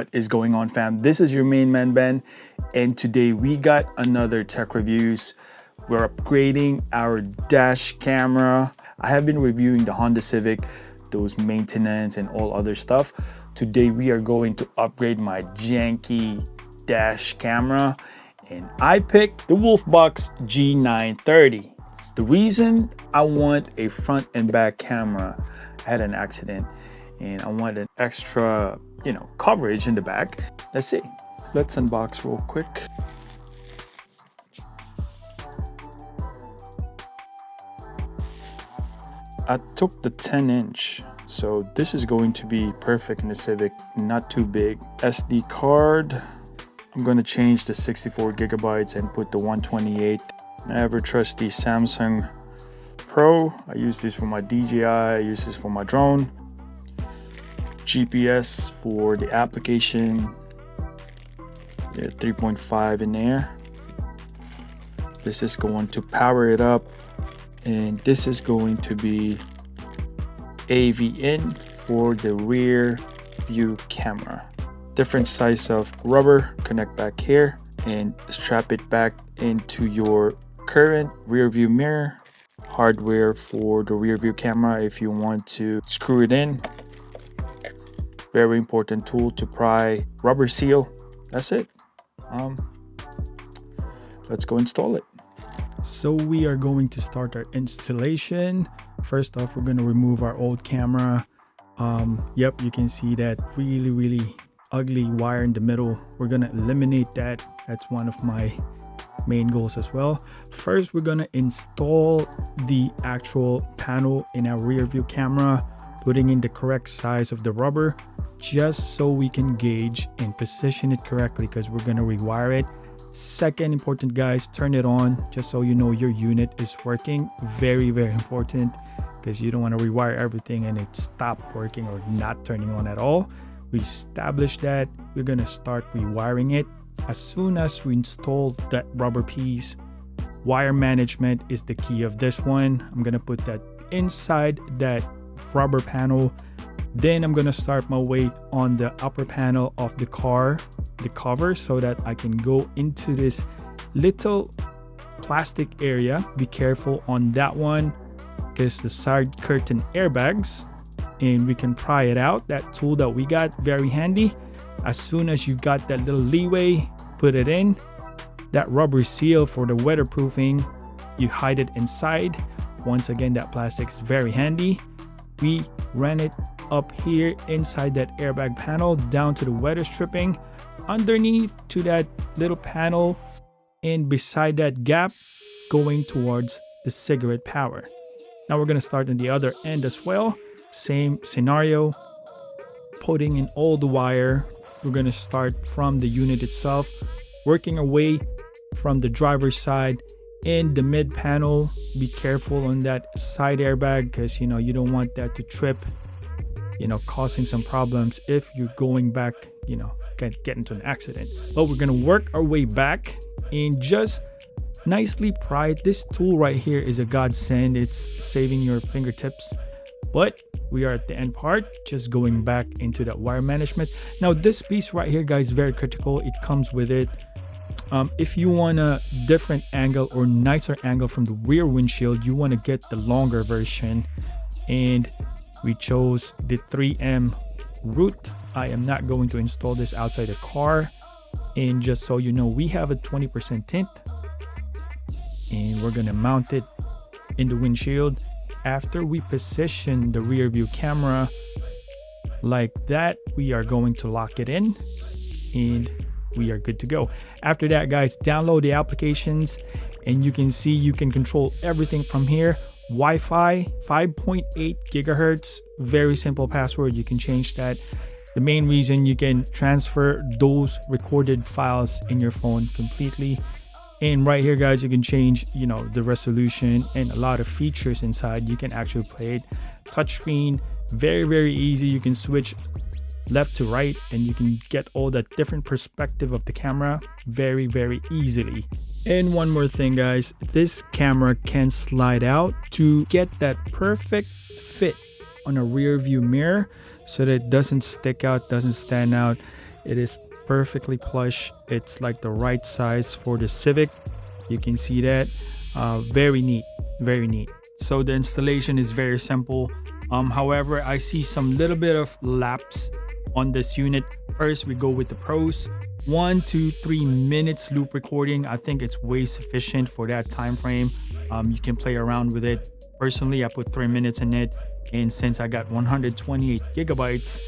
What is going on, fam? This is your main man Ben, and today we got another tech reviews. We're upgrading our dash camera. I have been reviewing the Honda Civic, those maintenance and all other stuff. Today we are going to upgrade my janky dash camera, and I picked the Wolfbox G930. The reason I want a front and back camera, I had an accident and I want an extra, coverage in the back. Let's see. Let's unbox real quick. I took the 10-inch, so this is going to be perfect in the Civic, not too big. SD card, I'm gonna change the 64 gigabytes and put the 128. Ever trusty Samsung Pro. I use this for my DJI, I use this for my drone. GPS for the application. 3.5 in there. This is going to power it up, and this is going to be AV in for the rear view camera. Different size of rubber, connect back here and strap it back into your current rear view mirror. Hardware for the rear view camera if you want to screw it in. Very important tool to pry rubber seal. That's it. Let's go install it. So we are going to start our installation. First off, we're going to remove our old camera. Yep, you can see that really ugly wire in the middle. We're going to eliminate that. That's one of my main goals as well. First, we're going to install the actual panel in our rear view camera, putting in the correct size of the rubber just so we can gauge and position it correctly, because we're going to rewire it. Second important, guys, turn it on just so you know your unit is working. Very important, because you don't want to rewire everything and it stop working or not turning on at all. We established that. We're going to start rewiring it. As soon as we install that rubber piece, wire management is the key of this one. I'm going to put that inside that rubber panel. Then I'm going to start my weight on the upper panel of the car, the cover, so that I can go into this little plastic area. Be careful on that one, because the side curtain airbags, and we can pry it out. That tool that we got, very handy. As soon as you got that little leeway, put it in. That rubber seal for the weatherproofing, you hide it inside. Once again, that plastic is very handy. We ran it up here inside that airbag panel, down to the weather stripping, underneath to that little panel, and beside that gap going towards the cigarette power. Now we're going to start on the other end as well. Same scenario, putting in all the wire. We're going to start from the unit itself, working our way from the driver's side in the mid panel. Be careful on that side airbag, because you don't want that to trip, causing some problems if you're going back, get into an accident. But we're going to work our way back and just nicely pry it. This tool right here is a godsend. It's saving your fingertips. But we are at the end part, just going back into that wire management. Now this piece right here, guys, very critical. It comes with it. If you want a different angle or nicer angle from the rear windshield, you want to get the longer version, and we chose the 3M route. I am not going to install this outside the car, and just so you know, we have a 20% tint, and we're going to mount it in the windshield. After we position the rear view camera like that, we are going to lock it in, and we are good to go. After that, guys, download the applications, and you can see you can control everything from here. Wi-Fi 5.8 gigahertz, very simple password. You can change that. The main reason, you can transfer those recorded files in your phone completely. And right here, guys, you can change the resolution and a lot of features inside. You can actually play it touchscreen, very easy. You can switch left to right, and you can get all that different perspective of the camera very easily. And one more thing, guys, this camera can slide out to get that perfect fit on a rear view mirror, so that it doesn't stick out, doesn't stand out. It is perfectly plush. It's like the right size for the Civic. You can see that. Very neat, very neat. So the installation is very simple. However, I see some little bit of lapse on this unit. First, we go with the pros. 1 to 3 minutes loop recording. I think it's way sufficient for that time frame. You can play around with it. Personally, I put 3 minutes in it, and since I got 128 gigabytes,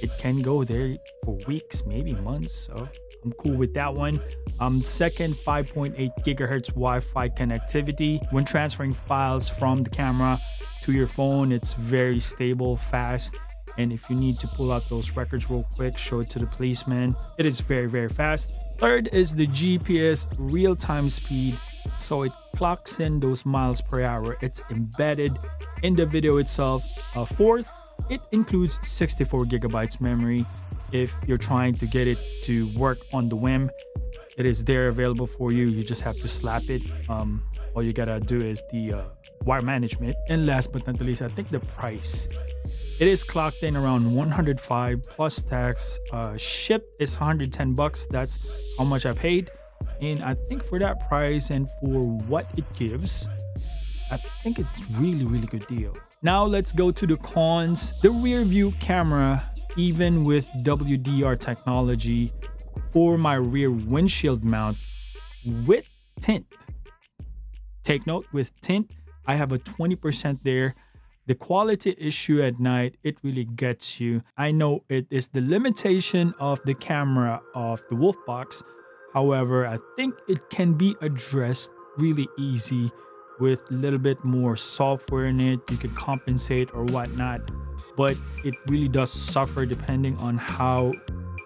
it can go there for weeks, maybe months. So I'm cool with that one. Second, 5.8 gigahertz Wi-Fi connectivity. When transferring files from the camera to your phone, it's very stable, fast. And if you need to pull out those records real quick, show it to the policeman, it is very, very fast. Third is the GPS real-time speed. So it clocks in those miles per hour. It's embedded in the video itself. Fourth, it includes 64 gigabytes memory. If you're trying to get it to work on the whim, it is there available for you. You just have to slap it. All you gotta do is the wire management. And last but not the least, I think the price. It is clocked in around 105 plus tax. Shipped is 110 bucks. That's how much I paid. And I think for that price and for what it gives, I think it's really, really good deal. Now let's go to the cons. The rear view camera, even with WDR technology for my rear windshield mount with tint. Take note, with tint, I have a 20% there. The quality issue at night, it really gets you. I know it is the limitation of the camera of the Wolfbox. However, I think it can be addressed really easy with a little bit more software in it. You can compensate or whatnot, but it really does suffer depending on how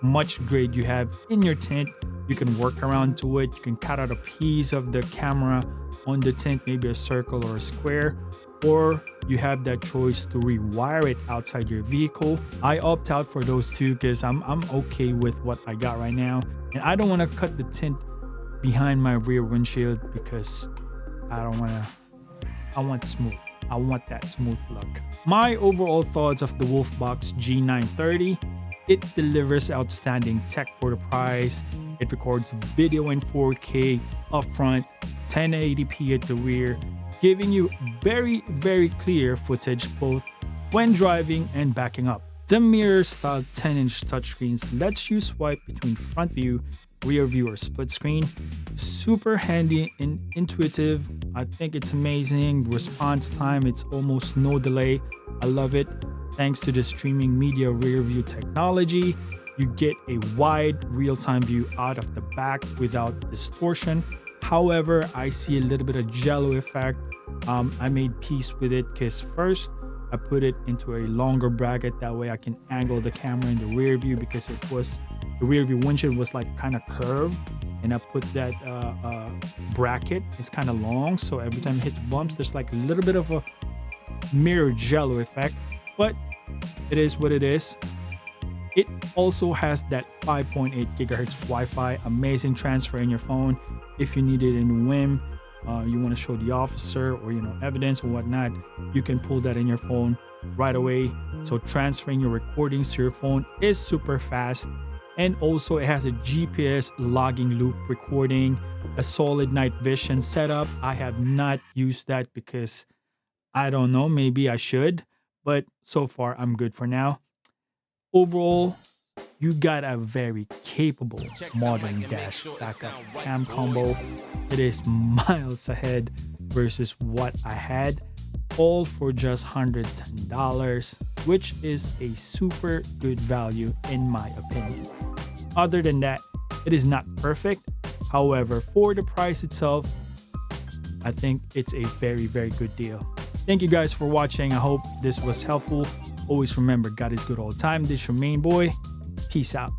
much grade you have in your tint. You can work around to it. You can cut out a piece of the camera on the tint, maybe a circle or a square, or you have that choice to rewire it outside your vehicle. I opt out for those two because I'm okay with what I got right now, and I don't want to cut the tint behind my rear windshield because I want smooth. I want that smooth look. My overall thoughts of the Wolfbox G930, it delivers outstanding tech for the price. It records video in 4K up front, 1080p at the rear, giving you very, very clear footage both when driving and backing up. The mirror-style 10-inch touchscreens lets you swipe between front view, rear view, or split screen. Super handy and intuitive. I think it's amazing. Response time, it's almost no delay. I love it. Thanks to the streaming media rear view technology, you get a wide real-time view out of the back without distortion. However, I see a little bit of jello effect. I made peace with it because first, I put it into a longer bracket. That way I can angle the camera in the rear view because the rear view windshield was like kind of curved. And I put that bracket, it's kind of long. So every time it hits bumps, there's like a little bit of a mirror jello effect. But it is what it is. It also has that 5.8 gigahertz Wi-Fi, amazing transfer in your phone. If you need it in whim, you want to show the officer or evidence or whatnot, you can pull that in your phone right away. So transferring your recordings to your phone is super fast. And also it has a GPS logging loop recording, a solid night vision setup. I have not used that because I don't know, maybe I should, but so far I'm good for now. Overall, you got a very capable modern dash backup cam combo. It is miles ahead versus what I had, all for just $110, which is a super good value in my opinion. Other than that, it is not perfect. However, for the price itself, I think it's a very, very good deal. Thank you guys for watching. I hope this was helpful. Always remember, God is good all the time. This is your main boy. Peace out.